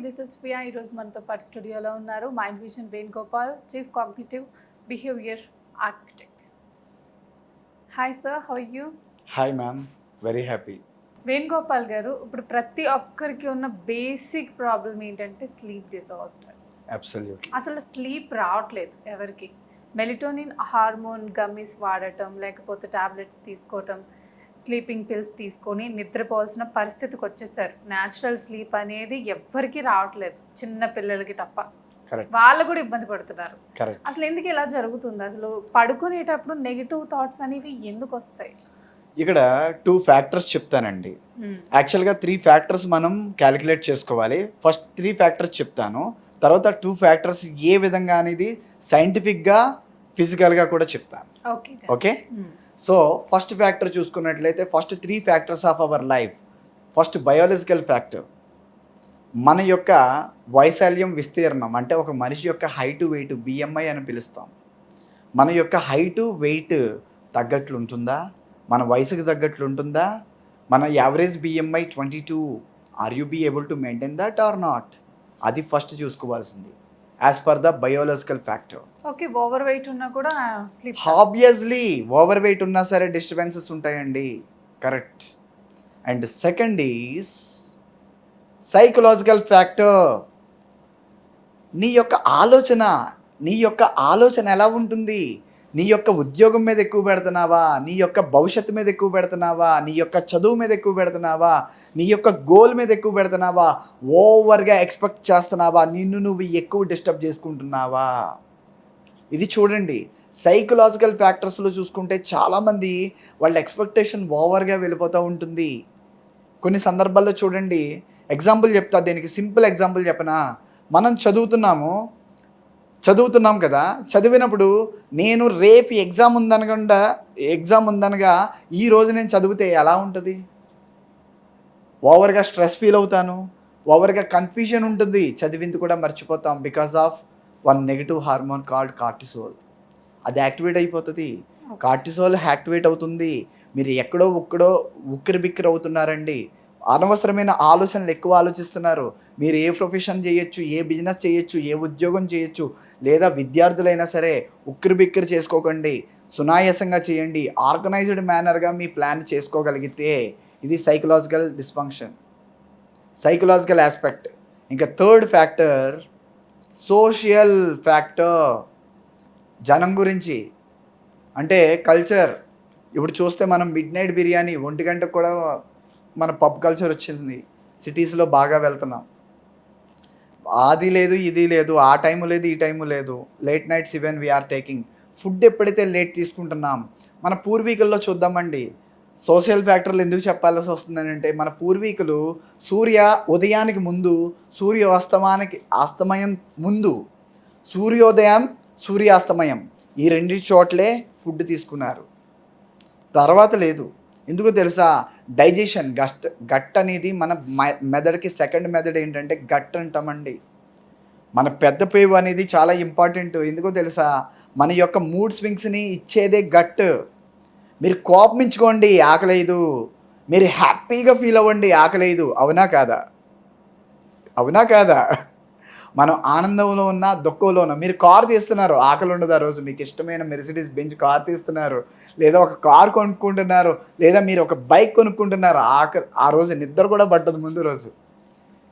This is Priya. ఈరోజు మనతో పాటు స్టూడియోలో ఉన్నారు Mind Vision Venugopal, chief cognitive behaviour architect. Hi sir, how are you? Hi ma'am, very happy. Venugopal garu, ఇప్పుడు ప్రతి ఒక్కరికి ఉన్న బేసిక్ ప్రాబ్లం ఏంటంటే స్లీప్ డిసార్డర్. అబ్సల్యూట్లీ. అసలు స్లీప్ రావట్లేదు ఎవరికి. మెలిటోనిన్ హార్మోన్ గమ్మీస్ వాడటం, లేకపోతే టాబ్లెట్స్ తీసుకోవటం, స్లీపింగ్ పిల్స్ తీసుకొని నిద్రపోవాల్సిన పరిస్థితికి వచ్చేసారు. న్యాచురల్ స్లీప్ అనేది ఎవ్వరికీ రావట్లేదు, చిన్న పిల్లలకి తప్ప. కరెక్ట్. వాళ్ళు కూడా ఇబ్బంది పడుతున్నారు. కరెక్ట్. అసలు ఎందుకు ఇలా జరుగుతుంది? అసలు పడుకునేటప్పుడు నెగిటివ్ థాట్స్ అనేవి ఎందుకు వస్తాయి? ఇక్కడ 2 ఫ్యాక్టర్స్ చెప్తానండి. యాక్చువల్గా 3 ఫ్యాక్టర్స్ మనం క్యాలిక్యులేట్ చేసుకోవాలి. ఫస్ట్ 3 ఫ్యాక్టర్స్ చెప్తాను, తర్వాత 2 ఫ్యాక్టర్స్ ఏ విధంగా అనేది సైంటిఫిక్గా ఫిజికల్గా కూడా చెప్తాను. ఓకే. సో ఫస్ట్ ఫ్యాక్టర్ చూసుకున్నట్లయితే first 3 factors of our life. First biological factor, మన యొక్క వైశాల్యం విస్తీర్ణం, అంటే ఒక మనిషి యొక్క హైటు వెయిట్ బిఎంఐ అని పిలుస్తాం. మన యొక్క హైటు వెయిట్ తగ్గట్లు ఉంటుందా, మన వయసుకు తగ్గట్లు ఉంటుందా? మన average BMI 22, are you be able to maintain that or not? అది ఫస్ట్ చూసుకోవాల్సింది as per the biological factor. Okay, overweight ఉన్నా కూడా స్లీప్. ఆబ్వియస్లీ ఓవర్ వెయిట్ ఉన్నా సరే డిస్టర్బెన్సెస్ ఉంటాయండి. Correct. And second is psychological factor. నీ యొక్క ఆలోచన ఎలా ఉంటుంది? నీ యొక్క ఉద్యోగం మీద ఎక్కువ పెడుతున్నావా, నీ యొక్క భవిష్యత్తు మీద ఎక్కువ పెడుతున్నావా, నీ యొక్క చదువు మీద ఎక్కువ పెడుతున్నావా, నీ యొక్క గోల్ మీద ఎక్కువ పెడుతున్నావా, ఓవర్గా ఎక్స్పెక్ట్ చేస్తున్నావా, నిన్ను నువ్వు ఎక్కువ డిస్టర్బ్ చేసుకుంటున్నావా? ఇది చూడండి. సైకలాజికల్ ఫ్యాక్టర్స్లో చూసుకుంటే చాలామంది వాళ్ళ ఎక్స్పెక్టేషన్ ఓవర్గా వెళ్ళిపోతూ ఉంటుంది. కొన్ని సందర్భాల్లో చూడండి, ఎగ్జాంపుల్ చెప్తా, దీనికి సింపుల్ ఎగ్జాంపుల్ చెప్పనా? మనం చదువుతున్నాం కదా, చదివినప్పుడు నేను రేపు ఎగ్జామ్ ఉందనగా ఈరోజు నేను చదివితే ఎలా ఉంటుంది? ఓవర్గా స్ట్రెస్ ఫీల్ అవుతాను, ఓవర్గా కన్ఫ్యూజన్ ఉంటుంది, చదివింది కూడా మర్చిపోతాం. Because of one negative hormone called cortisol. అది యాక్టివేట్ అయిపోతుంది. కార్టిసోల్ యాక్టివేట్ అవుతుంది, మీరు ఎక్కడో ఉక్కిరి బిక్కిరి అవుతున్నారండి. అనవసరమైన ఆలోచనలు ఎక్కువ ఆలోచిస్తున్నారు. మీరు ఏ ప్రొఫెషన్ చేయొచ్చు, ఏ బిజినెస్ చేయొచ్చు, ఏ ఉద్యోగం చేయొచ్చు, లేదా విద్యార్థులైనా సరే ఉక్కిరి బిక్కిరి చేసుకోకండి, సునాయాసంగా చేయండి. ఆర్గనైజ్డ్ మేనర్గా మీ ప్లాన్ చేసుకోగలిగితే ఇది సైకలాజికల్ డిస్ఫంక్షన్, సైకలాజికల్ ఆస్పెక్ట్. ఇంకా థర్డ్ ఫ్యాక్టర్ సోషల్ ఫ్యాక్టర్, జనం గురించి, అంటే కల్చర్. ఇప్పుడు చూస్తే మనం మిడ్ నైట్ బిర్యానీ 1 గంటకు కూడా మన పబ్ కల్చర్ వచ్చింది. సిటీస్లో బాగా వెళ్తున్నాం. అది లేదు, ఇది లేదు, ఆ టైము లేదు, ఈ టైము లేదు. Late nights even we are taking. Food ఎప్పుడైతే లేట్ తీసుకుంటున్నాం, మన పూర్వీకుల్లో చూద్దామండి. సోషల్ ఫ్యాక్టర్లు ఎందుకు చెప్పాల్సి వస్తుందంటే, మన పూర్వీకులు ఉదయానికి ముందు, అస్తమయం ముందు, సూర్యోదయం సూర్యాస్తమయం ఈ 2 చోట్లే ఫుడ్ తీసుకున్నారు. తర్వాత లేదు. ఎందుకు తెలుసా? డైజెషన్, గట్ అనేది మన మెదడుకి సెకండ్ మెదడు ఏంటంటే గట్ అంటామండి. మన పెద్ద పేవు అనేది చాలా ఇంపార్టెంట్. ఎందుకో తెలుసా? మన యొక్క మూడ్ స్వింగ్స్ని ఇచ్చేదే గట్. మీరు కోపమించుకోండి, ఆకలేదు. మీరు హ్యాపీగా ఫీల్ అవ్వండి, ఆకలేదు. అవునా కాదా? మనం ఆనందంలో ఉన్న, దుఃఖంలో ఉన్న. మీరు కారు తీస్తున్నారు, ఆకలి ఉండదు ఆ రోజు. మీకు ఇష్టమైన మెర్సిడీస్ బెంజ్ కార్ తీస్తున్నారు, లేదా ఒక కారు కొనుక్కుంటున్నారు, లేదా మీరు ఒక బైక్ కొనుక్కుంటున్నారు. ఆ రోజు నిద్ర కూడా పట్టదు ముందు రోజు.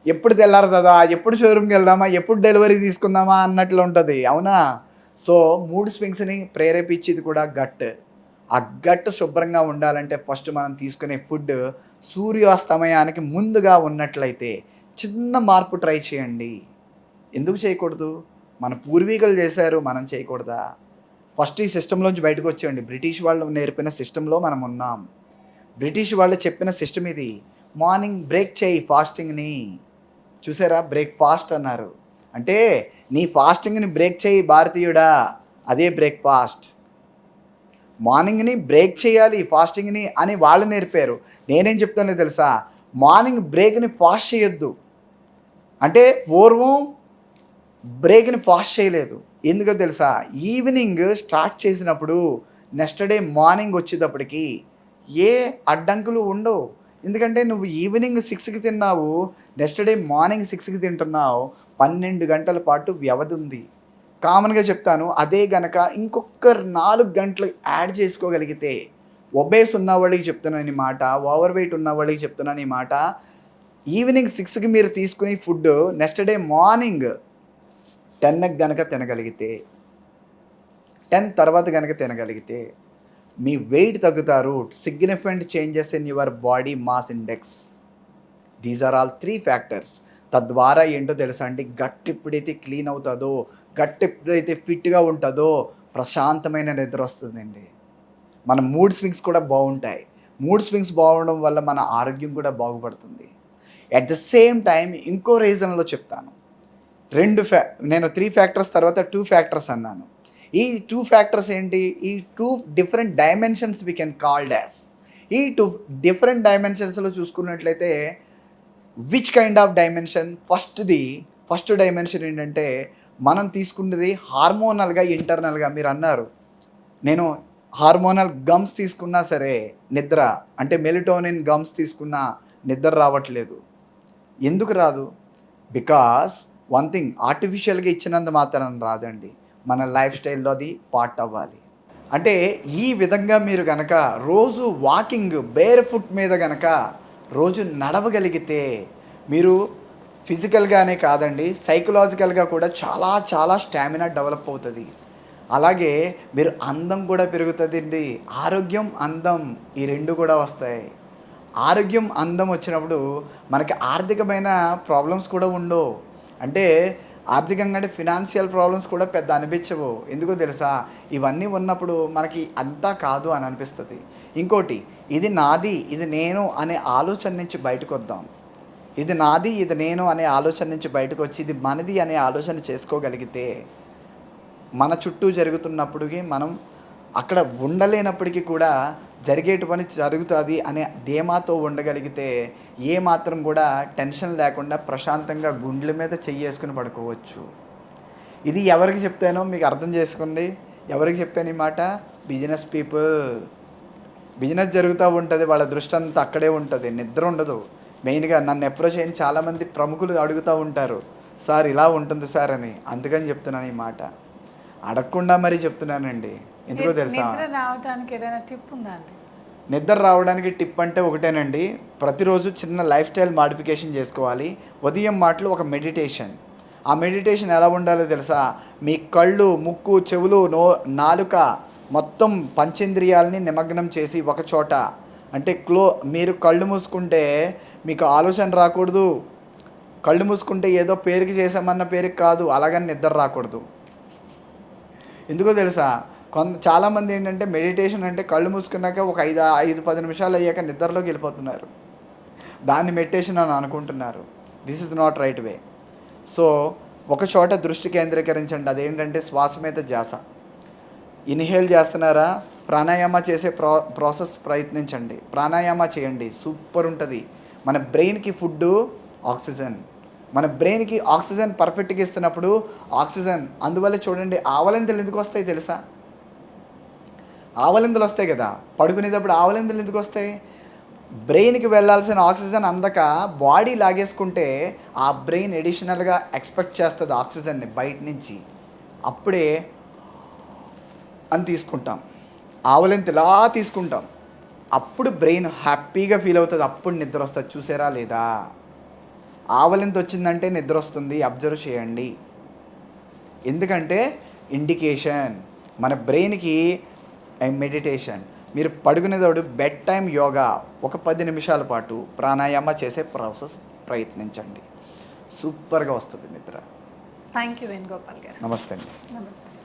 ఎప్పుడు తెల్లారుతుందా, ఎప్పుడు షోరూమ్కి వెళ్దామా, ఎప్పుడు డెలివరీ తీసుకుందామా అన్నట్లు ఉంటుంది. అవునా? సో మూడ్ స్వింగ్స్ని ప్రేరేపించేది కూడా గట్. ఆ గట్ శుభ్రంగా ఉండాలంటే ఫస్ట్ మనం తీసుకునే ఫుడ్ సూర్యాస్తమయానికి ముందుగా ఉన్నట్లయితే చిన్న మార్పు ట్రై చేయండి. ఎందుకు చేయకూడదు? మన పూర్వీకులు చేశారు, మనం చేయకూడదా? ఫస్ట్ ఈ సిస్టంలోంచి బయటకు వచ్చేయండి. బ్రిటిష్ వాళ్ళు నేర్పిన సిస్టంలో మనం ఉన్నాం. బ్రిటిష్ వాళ్ళు చెప్పిన సిస్టమ్ ఇది. మార్నింగ్ బ్రేక్ చేయి ఫాస్టింగ్ని. చూసారా? బ్రేక్ఫాస్ట్ అన్నారు. అంటే నీ ఫాస్టింగ్ని బ్రేక్ చేయి భారతీయుడా, అదే బ్రేక్ఫాస్ట్. మార్నింగ్ని బ్రేక్ చేయాలి ఫాస్టింగ్ని అని వాళ్ళు నేర్పారు. నేనేం చెప్తానో తెలుసా? మార్నింగ్ బ్రేక్ని ఫాస్ట్ చేయొద్దు. అంటే పూర్వం బ్రేక్ని ఫాస్ట్ చేయలేదు. ఎందుకో తెలుసా? ఈవినింగ్ స్టార్ట్ చేసినప్పుడు నెక్స్ట్ డే మార్నింగ్ వచ్చేటప్పటికి ఏ అడ్డంకులు ఉండవు. ఎందుకంటే నువ్వు ఈవినింగ్ 6కి తిన్నావు, నెక్స్ట్ డే మార్నింగ్ 6కి తింటున్నావు, 12 గంటల పాటు వ్యవధి ఉంది. కామన్‌గా చెప్తాను, అదే గనక ఇంకొక 4 గంటలు యాడ్ చేసుకోగలిగితే, ఒబేస్ ఉన్నవాళ్ళకి చెప్తున్నాను ఈ మాట, ఓవర్ వెయిట్ ఉన్నవాళ్ళకి చెప్తున్నాను ఈ మాట. ఈవినింగ్ 6కి మీరు తీసుకునే ఫుడ్ నెక్స్ట్ డే మార్నింగ్ 10కి గనక తినగలిగితే, 10 తర్వాత గనక తినగలిగితే మీ వెయిట్ తగ్గుతారు. Significant changes in your body mass index. These are all 3 factors. తద్వారా ఏంటో తెలుసా అండి, గట్ ఎప్పుడైతే క్లీన్ అవుతుందో, గట్ ఎప్పుడైతే ఫిట్గా ఉంటుందో ప్రశాంతమైన నిద్ర వస్తుందండి. మన మూడ్ స్వింగ్స్ కూడా బాగుంటాయి. మూడ్ స్వింగ్స్ బాగుండడం వల్ల మన ఆరోగ్యం కూడా బాగుపడుతుంది. అట్ ద సేమ్ టైం ఇంకో రీజన్లో చెప్తాను. నేను 3 ఫ్యాక్టర్స్ తర్వాత 2 ఫ్యాక్టర్స్ అన్నాను. ఈ 2 ఫ్యాక్టర్స్ ఏంటి? ఈ 2 different dimensions we can called as. ఈ 2 డిఫరెంట్ డైమెన్షన్స్లో చూసుకున్నట్లయితే which kind of dimension? First dimension ఏంటంటే, మనం తీసుకున్నది హార్మోనల్గా, ఇంటర్నల్గా. మీరు అన్నారు, నేను హార్మోనల్ గమ్స్ తీసుకున్నా సరే నిద్ర, అంటే మెలిటోనిన్ గమ్స్ తీసుకున్నా నిద్ర రావట్లేదు. ఎందుకు రాదు? బికాస్ వన్ థింగ్, ఆర్టిఫిషియల్గా ఇచ్చినంత మాత్రం రాదండి. మన లైఫ్ స్టైల్లో అది పార్ట్ అవ్వాలి. అంటే ఈ విధంగా మీరు గనక రోజు వాకింగ్ బేర్ ఫుట్ మీద గనక రోజు నడవగలిగితే, మీరు ఫిజికల్గానే కాదండి, సైకలాజికల్గా కూడా చాలా చాలా స్టామినా డెవలప్ అవుతుంది. అలాగే మీరు అందం కూడా పెరుగుతుందండి. ఆరోగ్యం, అందం ఈ 2 కూడా వస్తాయి. ఆరోగ్యం, అందం వచ్చినప్పుడు మనకి ఆర్థికమైన ప్రాబ్లమ్స్ కూడా ఉండవు. అంటే ఆర్థికంగా అంటే ఫినాన్షియల్ ప్రాబ్లమ్స్ కూడా పెద్ద అనిపించవు. ఎందుకో తెలుసా? ఇవన్నీ ఉన్నప్పుడు మనకి అంతా కాదు అని అనిపిస్తుంది. ఇంకోటి, ఇది నాది, ఇది నేను అనే ఆలోచన నుంచి బయటకు వద్దాం. ఇది నాది, ఇది నేను అనే ఆలోచన నుంచి బయటకు వచ్చి ఇది మనది అనే ఆలోచన చేసుకోగలిగితే, మన చుట్టూ జరుగుతున్నప్పటికీ మనం అక్కడ ఉండలేనప్పటికీ కూడా జరిగేటి పని జరుగుతుంది అనే ధీమాతో ఉండగలిగితే, ఏ మాత్రం కూడా టెన్షన్ లేకుండా ప్రశాంతంగా గుండెల మీద చెయ్యేసుకుని పడుకోవచ్చు. ఇది ఎవరికి చెప్తానో మీకు అర్థం చేసుకోండి. ఎవరికి చెప్పాను ఈ మాట? Business people. బిజినెస్ జరుగుతూ ఉంటుంది, వాళ్ళ దృష్టి అంతా అక్కడే ఉంటుంది, నిద్ర ఉండదు. మెయిన్గా నన్ను అప్రోచ్ అయిన చాలామంది ప్రముఖులు అడుగుతూ ఉంటారు, సార్ ఇలా ఉంటుంది సార్ అని. అందుకని చెప్తున్నాను ఈ మాట. అడగకుండా మరీ చెప్తున్నానండి. ఎందుకో తెలుసా? నిద్ర రావడానికి ఏదైనా టిప్ ఉందా అండి? నిద్ర రావడానికి టిప్ అంటే ఒకటేనండి, ప్రతిరోజు చిన్న లైఫ్ స్టైల్ మాడిఫికేషన్ చేసుకోవాలి. ఉదయం మాటలు ఒక మెడిటేషన్. ఆ మెడిటేషన్ ఎలా ఉండాలో తెలుసా? మీ కళ్ళు, ముక్కు, చెవులు, నాలుక మొత్తం పంచేంద్రియాలని నిమగ్నం చేసి ఒక చోట, అంటే మీరు కళ్ళు మూసుకుంటే మీకు ఆలోచన రాకూడదు. కళ్ళు మూసుకుంటే ఏదో పేరుకి చేసామన్న పేరుకి కాదు, అలాగని నిద్ర రాకూడదు. ఎందుకో తెలుసా? చాలామంది ఏంటంటే మెడిటేషన్ అంటే కళ్ళు మూసుకున్నాక ఒక 5-10 నిమిషాలు అయ్యాక నిద్రలోకి వెళ్ళిపోతున్నారు. దాన్ని మెడిటేషన్ అని అనుకుంటున్నారు. This is not right way. So ఒక చోట దృష్టి కేంద్రీకరించండి. అదేంటంటే శ్వాస మీద ధ్యాస. ఇన్హేల్ చేస్తున్నారా? ప్రాణాయామ చేసే ప్రాసెస్ ప్రయత్నించండి. ప్రాణాయామ చేయండి, సూపర్ ఉంటుంది. మన బ్రెయిన్కి ఫుడ్డు ఆక్సిజన్. మన బ్రెయిన్కి ఆక్సిజన్ పర్ఫెక్ట్గా ఇస్తున్నప్పుడు ఆక్సిజన్, అందువల్ల చూడండి ఆవలింతలు ఎందుకు వస్తాయి తెలుసా? ఆవలింతలు వస్తాయి కదా, పడుకునేటప్పుడు ఆవలింతలు ఎందుకు వస్తాయి? బ్రెయిన్కి వెళ్ళాల్సిన ఆక్సిజన్ అందక బాడీ లాగేసుకుంటే ఆ బ్రెయిన్ ఎడిషనల్గా ఎక్స్పెక్ట్ చేస్తుంది ఆక్సిజన్ని బయట నుంచి. అప్పుడే అని తీసుకుంటాం, ఆవలింత ఇలా తీసుకుంటాం, అప్పుడు బ్రెయిన్ హ్యాపీగా ఫీల్ అవుతుంది, అప్పుడు నిద్ర వస్తుంది. చూసారా లేదా? ఆవలింత వచ్చిందంటే నిద్ర వస్తుంది, అబ్జర్వ్ చేయండి. ఎందుకంటే ఇండికేషన్ మన బ్రెయిన్కి మెడిటేషన్. మీరు పడుకునేటప్పుడు బెడ్ టైం యోగా ఒక 10 నిమిషాల పాటు ప్రాణాయామ చేసే ప్రాసెస్ ప్రయత్నించండి, సూపర్గా వస్తుంది నిద్ర. థ్యాంక్ యూ వేణుగోపాల్ గారు. నమస్తే అండి. నమస్తే.